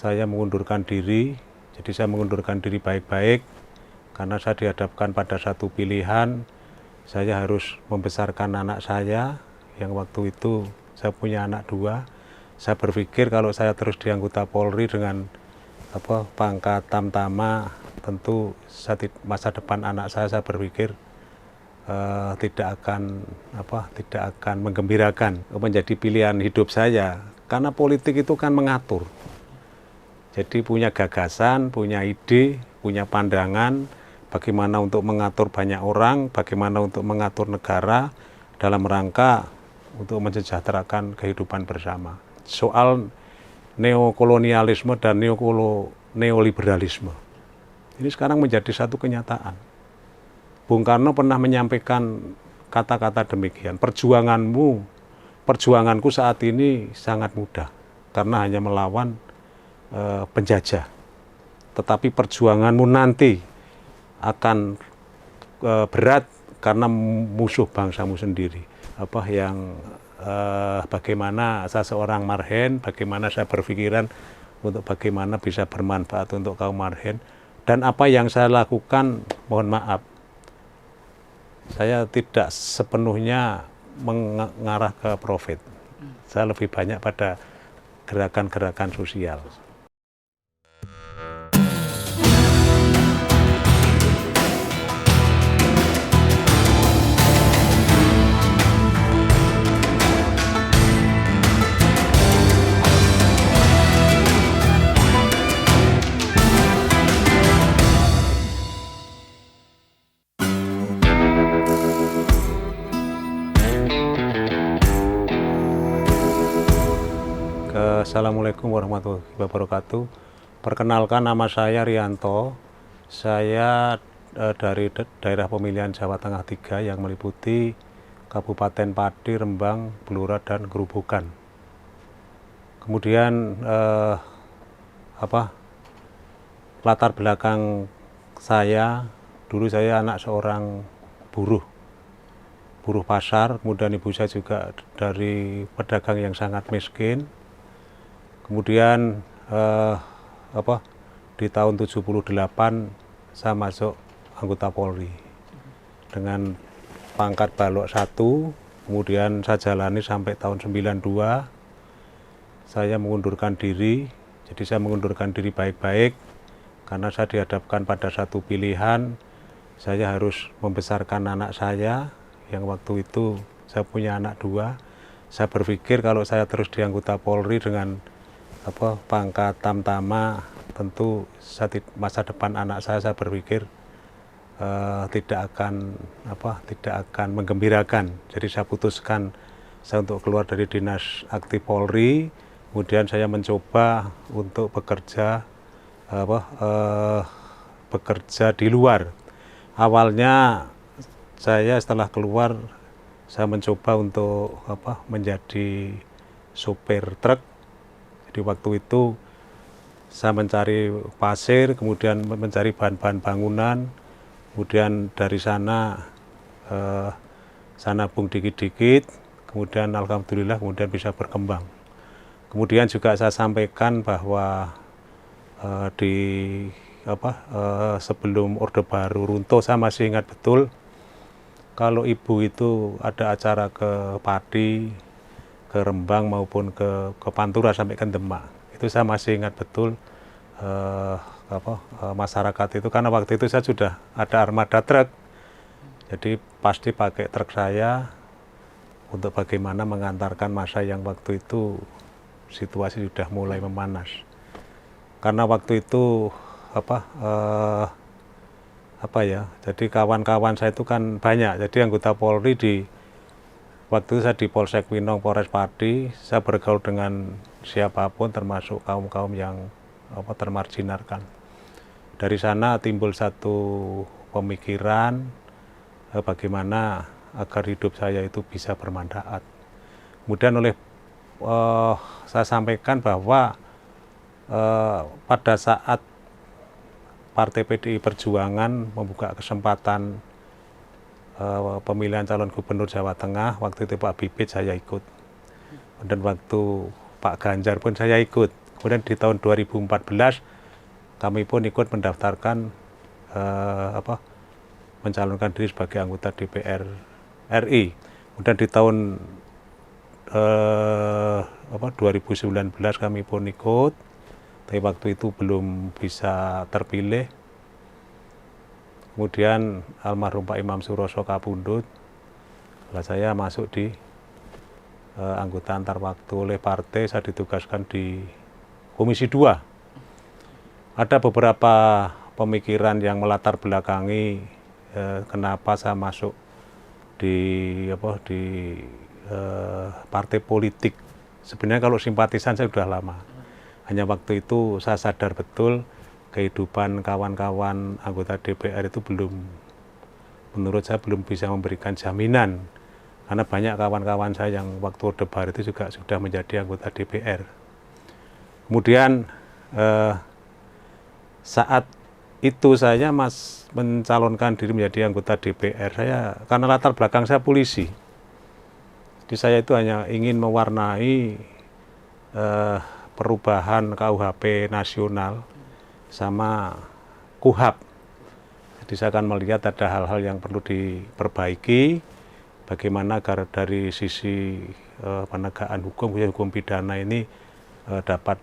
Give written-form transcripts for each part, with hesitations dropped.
saya mengundurkan diri. Jadi saya mengundurkan diri baik-baik karena saya dihadapkan pada satu pilihan. Saya harus membesarkan anak saya yang waktu itu saya punya anak 2. Saya berpikir kalau saya terus di anggota Polri dengan pangkat tamtama, tentu masa depan anak saya berpikir tidak akan menggembirakan menjadi pilihan hidup saya, karena politik itu kan mengatur. Jadi punya gagasan, punya ide, punya pandangan bagaimana untuk mengatur banyak orang, bagaimana untuk mengatur negara dalam rangka untuk mensejahterakan kehidupan bersama. Soal neokolonialisme dan neoliberalisme ini sekarang menjadi satu kenyataan. Bung Karno pernah menyampaikan kata-kata demikian, perjuanganku saat ini sangat mudah karena hanya melawan penjajah, tetapi perjuanganmu nanti akan berat karena musuh bangsamu sendiri. Bagaimana saya seorang marhen, bagaimana saya berpikiran untuk bagaimana bisa bermanfaat untuk kaum marhen, dan apa yang saya lakukan, mohon maaf, saya tidak sepenuhnya mengarah ke profit. Saya lebih banyak pada gerakan-gerakan sosial. Assalamualaikum warahmatullahi wabarakatuh. Perkenalkan, nama saya Rianto. Saya dari daerah pemilihan Jawa Tengah 3 yang meliputi Kabupaten Pati, Rembang, Blora, dan Gerobokan. Kemudian latar belakang saya, dulu saya anak seorang buruh pasar, kemudian ibu saya juga dari pedagang yang sangat miskin. Kemudian di tahun 78 saya masuk anggota Polri dengan pangkat Balok 1, kemudian saya jalani sampai tahun 92. Saya mengundurkan diri. Jadi saya mengundurkan diri baik-baik karena saya dihadapkan pada satu pilihan. Saya harus membesarkan anak saya yang waktu itu saya punya anak 2. Saya berpikir kalau saya terus di anggota Polri dengan pangkat tamtama, tentu masa depan anak saya berpikir tidak akan menggembirakan. Jadi saya putuskan saya untuk keluar dari dinas aktif Polri. Kemudian saya mencoba untuk bekerja di luar. Awalnya saya setelah keluar saya mencoba untuk menjadi sopir truk. Jadi waktu itu saya mencari pasir, kemudian mencari bahan-bahan bangunan, kemudian dari sana saya nabung dikit-dikit, kemudian alhamdulillah kemudian bisa berkembang. Kemudian juga saya sampaikan bahwa sebelum Orde Baru runtuh, saya masih ingat betul kalau ibu itu ada acara ke Pati, ke Rembang maupun ke Pantura sampai ke Demak, itu saya masih ingat betul masyarakat itu, karena waktu itu saya sudah ada armada truk, jadi pasti pakai truk saya untuk bagaimana mengantarkan masa yang waktu itu situasi sudah mulai memanas. Karena waktu itu jadi kawan-kawan saya itu kan banyak, jadi anggota Polri waktu itu saya di Polsek Winong, Polres Pati, saya bergaul dengan siapapun termasuk kaum-kaum yang termarginalkan. Dari sana timbul satu pemikiran bagaimana agar hidup saya itu bisa bermanfaat. Kemudian saya sampaikan bahwa pada saat Partai PDI Perjuangan membuka kesempatan pemilihan calon gubernur Jawa Tengah, waktu itu Pak Bibit saya ikut, dan waktu Pak Ganjar pun saya ikut. Kemudian di tahun 2014 kami pun ikut mendaftarkan mencalonkan diri sebagai anggota DPR RI. Kemudian di tahun 2019 kami pun ikut, tapi waktu itu belum bisa terpilih. Kemudian almarhum Pak Imam Suroso kapundhut, saya masuk di anggota antar waktu oleh partai. Saya ditugaskan di Komisi 2. Ada beberapa pemikiran yang melatar belakangi kenapa saya masuk di partai politik. Sebenarnya kalau simpatisan saya sudah lama. Hanya waktu itu saya sadar betul kehidupan kawan-kawan anggota DPR itu menurut saya belum bisa memberikan jaminan. Karena banyak kawan-kawan saya yang waktu Orde Baru itu juga sudah menjadi anggota DPR. Kemudian saat itu saya mencalonkan diri menjadi anggota DPR. Saya karena latar belakang saya polisi. Jadi saya itu hanya ingin mewarnai perubahan KUHP nasional sama KUHAP. Jadi saya akan melihat ada hal-hal yang perlu diperbaiki, bagaimana agar dari sisi penegakan hukum, hukum pidana ini dapat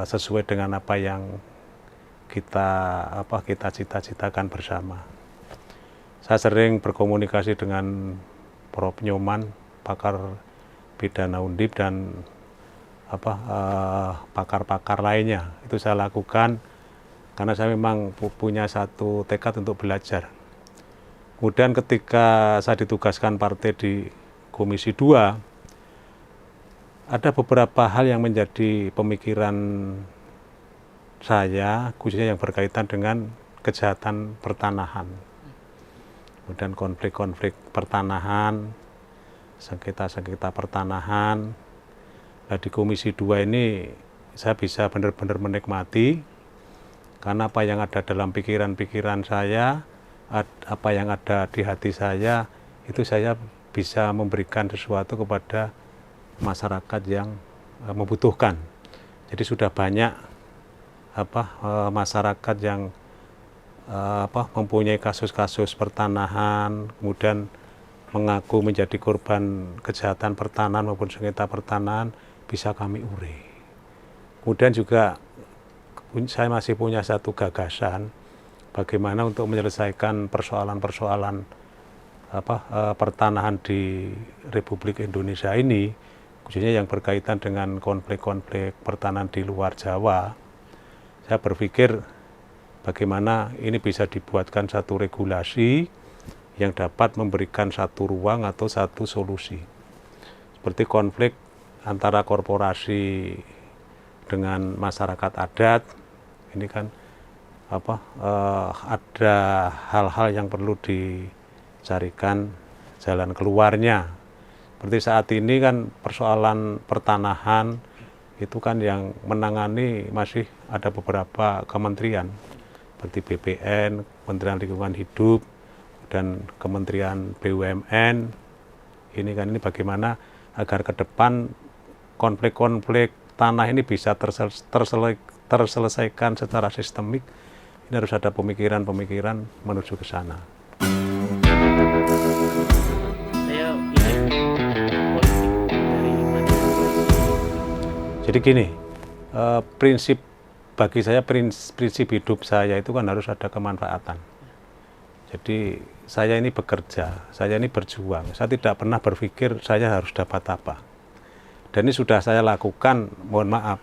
sesuai dengan apa yang kita cita-citakan bersama. Saya sering berkomunikasi dengan Prof. Nyoman, pakar pidana Undip, dan pakar-pakar lainnya. Itu saya lakukan karena saya memang punya satu tekad untuk belajar. Kemudian ketika saya ditugaskan partai di Komisi 2, ada beberapa hal yang menjadi pemikiran saya, khususnya yang berkaitan dengan kejahatan pertanahan. Kemudian konflik-konflik pertanahan, sengketa-sengketa pertanahan. Nah, di Komisi 2 ini saya bisa benar-benar menikmati, karena apa yang ada dalam pikiran-pikiran saya, apa yang ada di hati saya, itu saya bisa memberikan sesuatu kepada masyarakat yang membutuhkan. Jadi sudah banyak masyarakat yang mempunyai kasus-kasus pertanahan, kemudian mengaku menjadi korban kejahatan pertanahan maupun sengketa pertanahan, bisa kami urai. Kemudian juga saya masih punya satu gagasan bagaimana untuk menyelesaikan persoalan-persoalan pertanahan di Republik Indonesia ini, khususnya yang berkaitan dengan konflik-konflik pertanahan di luar Jawa. Saya berpikir bagaimana ini bisa dibuatkan satu regulasi yang dapat memberikan satu ruang atau satu solusi. Seperti konflik antara korporasi dengan masyarakat adat, ini kan ada hal-hal yang perlu dicarikan jalan keluarnya. Seperti saat ini kan persoalan pertanahan itu kan yang menangani masih ada beberapa kementerian seperti BPN, Kementerian Lingkungan Hidup, dan Kementerian BUMN. Ini bagaimana agar ke depan konflik-konflik tanah ini bisa terselesaikan secara sistemik. Ini harus ada pemikiran-pemikiran menuju ke sana. Jadi gini, prinsip bagi saya, prinsip hidup saya itu kan harus ada kemanfaatan. Jadi saya ini bekerja, saya ini berjuang, saya tidak pernah berpikir saya harus dapat apa. Dan ini sudah saya lakukan, mohon maaf,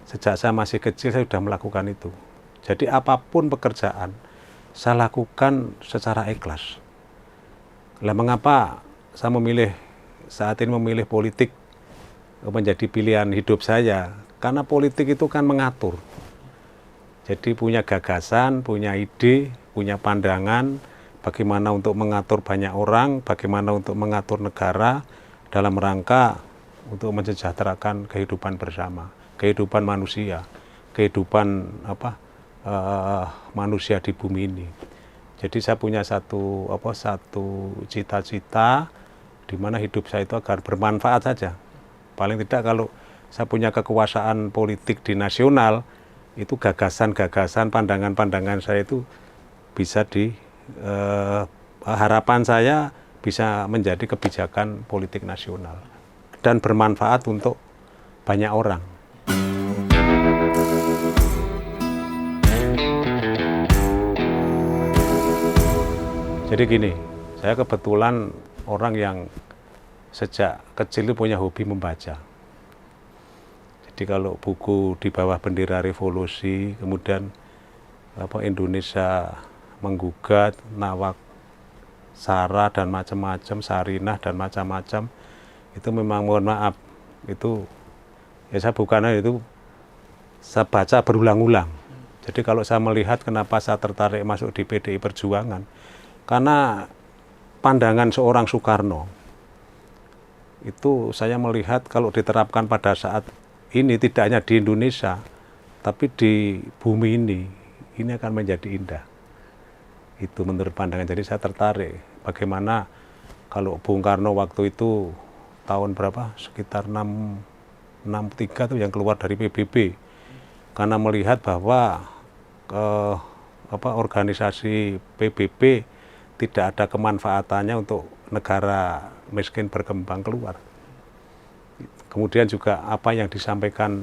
sejak saya masih kecil saya sudah melakukan itu. Jadi apapun pekerjaan, saya lakukan secara ikhlas. Lah mengapa saya saat ini memilih politik menjadi pilihan hidup saya? Karena politik itu kan mengatur. Jadi punya gagasan, punya ide, punya pandangan, bagaimana untuk mengatur banyak orang, bagaimana untuk mengatur negara dalam rangka untuk mensejahterakan kehidupan bersama, kehidupan manusia, kehidupan manusia di bumi ini. Jadi saya punya satu cita-cita di mana hidup saya itu agar bermanfaat saja. Paling tidak kalau saya punya kekuasaan politik di nasional, itu gagasan-gagasan, pandangan-pandangan saya itu bisa harapan saya bisa menjadi kebijakan politik nasional dan bermanfaat untuk banyak orang. Jadi gini, saya kebetulan orang yang sejak kecil punya hobi membaca. Jadi kalau buku Di Bawah Bendera Revolusi, kemudian Indonesia Menggugat, Nawak Sara dan macam-macam, Sarinah dan macam-macam, itu memang mohon maaf, itu ya saya saya baca berulang-ulang. Jadi kalau saya melihat kenapa saya tertarik masuk di PDI Perjuangan, karena pandangan seorang Soekarno itu saya melihat kalau diterapkan pada saat ini tidak hanya di Indonesia, tapi di bumi ini akan menjadi indah. Itu menurut pandangan. Jadi saya tertarik bagaimana kalau Bung Karno waktu itu tahun berapa? Sekitar 63 tuh yang keluar dari PBB. Karena melihat bahwa organisasi PBB tidak ada kemanfaatannya untuk negara miskin berkembang keluar. Kemudian juga apa yang disampaikan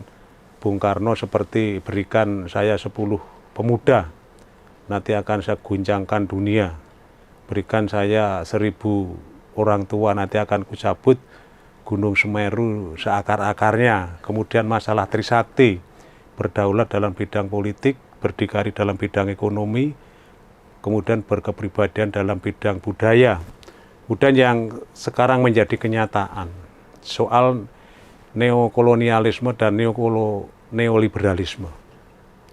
Bung Karno seperti berikan saya 10 pemuda, nanti akan saya guncangkan dunia. Berikan saya 1000 orang tua, nanti akan kucabut Gunung Semeru seakar-akarnya. Kemudian masalah Trisakti, berdaulat dalam bidang politik, berdikari dalam bidang ekonomi, kemudian berkepribadian dalam bidang budaya. Kemudian yang sekarang menjadi kenyataan, soal neokolonialisme dan neoliberalisme.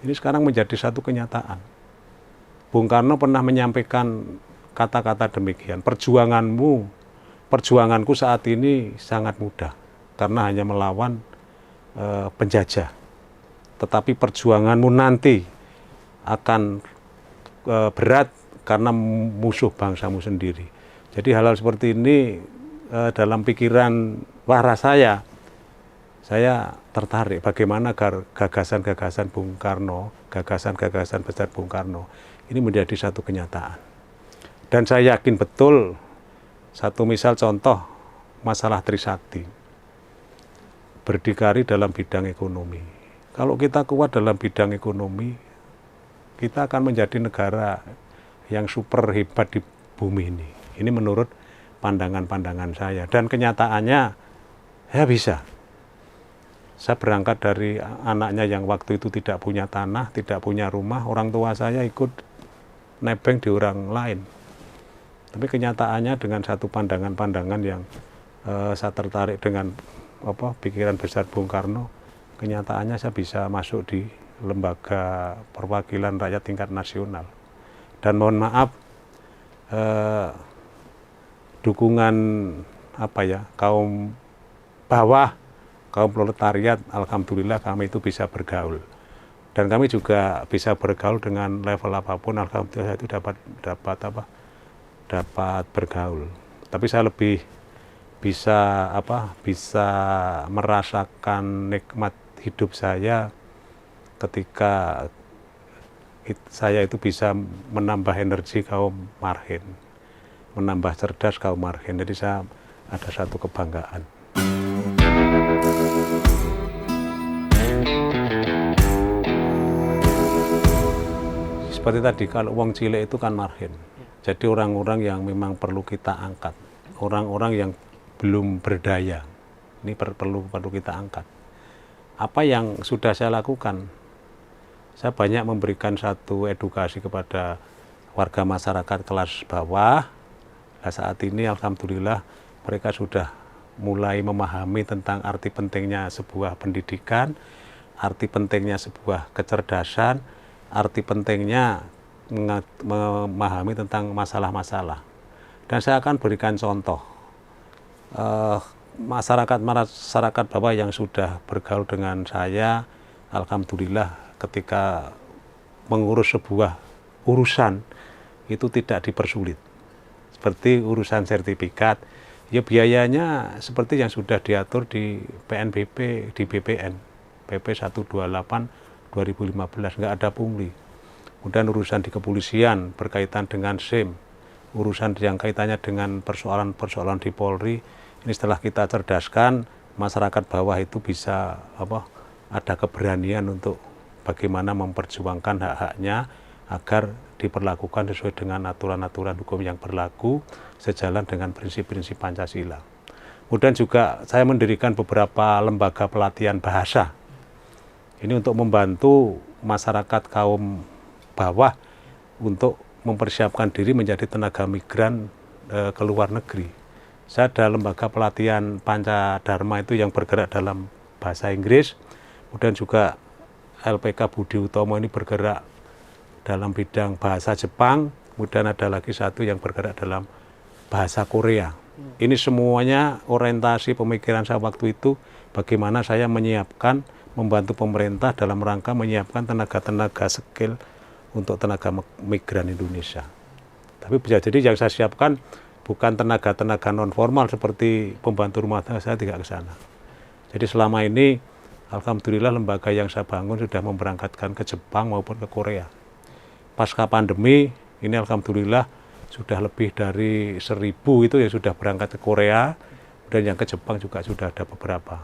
Ini sekarang menjadi satu kenyataan. Bung Karno pernah menyampaikan kata-kata demikian, perjuanganku saat ini sangat mudah, karena hanya melawan penjajah. Tetapi perjuanganmu nanti akan berat karena musuh bangsamu sendiri. Jadi hal-hal seperti ini dalam pikiran waras saya tertarik bagaimana agar gagasan-gagasan Bung Karno, gagasan-gagasan besar Bung Karno ini menjadi satu kenyataan. Dan saya yakin betul, satu misal contoh masalah Trisakti, berdikari dalam bidang ekonomi. Kalau kita kuat dalam bidang ekonomi, kita akan menjadi negara yang super hebat di bumi ini. Ini menurut pandangan-pandangan saya. Dan kenyataannya, ya bisa. Saya berangkat dari anaknya yang waktu itu tidak punya tanah, tidak punya rumah. Orang tua saya ikut nebeng di orang lain. Tapi kenyataannya dengan satu pandangan-pandangan yang saya tertarik dengan pikiran besar Bung Karno, kenyataannya saya bisa masuk di lembaga perwakilan rakyat tingkat nasional. Dan mohon maaf, dukungan kaum bawah, kaum proletariat, alhamdulillah kami itu bisa bergaul. Dan kami juga bisa bergaul dengan level apapun, alhamdulillah itu dapat bergaul. Tapi saya lebih bisa merasakan nikmat hidup saya ketika saya itu bisa menambah energi kaum marhen, menambah cerdas kaum marhen. Jadi saya ada satu kebanggaan. Seperti tadi, kalau wong cilik itu kan marhen. Jadi orang-orang yang memang perlu kita angkat, orang-orang yang belum berdaya, ini perlu kita angkat. Apa yang sudah saya lakukan? Saya banyak memberikan satu edukasi kepada warga masyarakat kelas bawah. Nah, saat ini alhamdulillah mereka sudah mulai memahami tentang arti pentingnya sebuah pendidikan, arti pentingnya sebuah kecerdasan, arti pentingnya memahami tentang masalah-masalah. Dan saya akan berikan contoh. Masyarakat bawah yang sudah bergaul dengan saya, alhamdulillah ketika mengurus sebuah urusan itu tidak dipersulit. Seperti urusan sertifikat, Ya biayanya seperti yang sudah diatur di PNBP, di BPN, PP 128 2015, nggak ada pungli. Kemudian urusan di kepolisian berkaitan dengan SIM, urusan yang kaitannya dengan persoalan-persoalan di Polri, ini setelah kita cerdaskan, masyarakat bawah itu bisa ada keberanian untuk bagaimana memperjuangkan hak-haknya agar diperlakukan sesuai dengan aturan-aturan hukum yang berlaku sejalan dengan prinsip-prinsip Pancasila. Kemudian juga saya mendirikan beberapa lembaga pelatihan bahasa. Ini untuk membantu masyarakat kaum bawah untuk mempersiapkan diri menjadi tenaga migran ke luar negeri. Saya ada lembaga pelatihan Pancadharma itu yang bergerak dalam bahasa Inggris, kemudian juga LPK Budi Utomo ini bergerak dalam bidang bahasa Jepang, kemudian ada lagi satu yang bergerak dalam bahasa Korea. Ini semuanya orientasi pemikiran saya waktu itu, bagaimana saya menyiapkan, membantu pemerintah dalam rangka menyiapkan tenaga-tenaga skill untuk tenaga migran Indonesia. Tapi bisa jadi yang saya siapkan bukan tenaga-tenaga non formal seperti pembantu rumah tangga, saya tidak ke sana. Jadi selama ini alhamdulillah lembaga yang saya bangun sudah memberangkatkan ke Jepang maupun ke Korea. Pasca pandemi ini alhamdulillah sudah lebih dari 1.000 itu yang sudah berangkat ke Korea, dan yang ke Jepang juga sudah ada beberapa.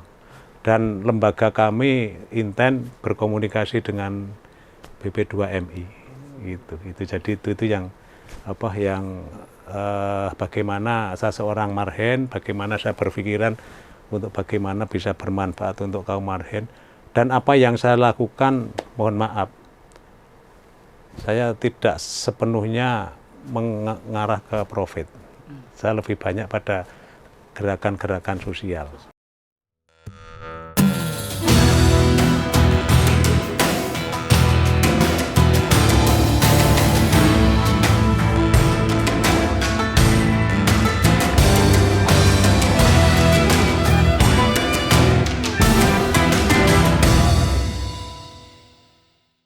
Dan lembaga kami intent berkomunikasi dengan BP2MI gitu. Jadi itu yang bagaimana saya seorang marhen, bagaimana saya berpikiran untuk bagaimana bisa bermanfaat untuk kaum marhen, dan apa yang saya lakukan, mohon maaf, saya tidak sepenuhnya mengarah ke profit. Saya lebih banyak pada gerakan-gerakan sosial.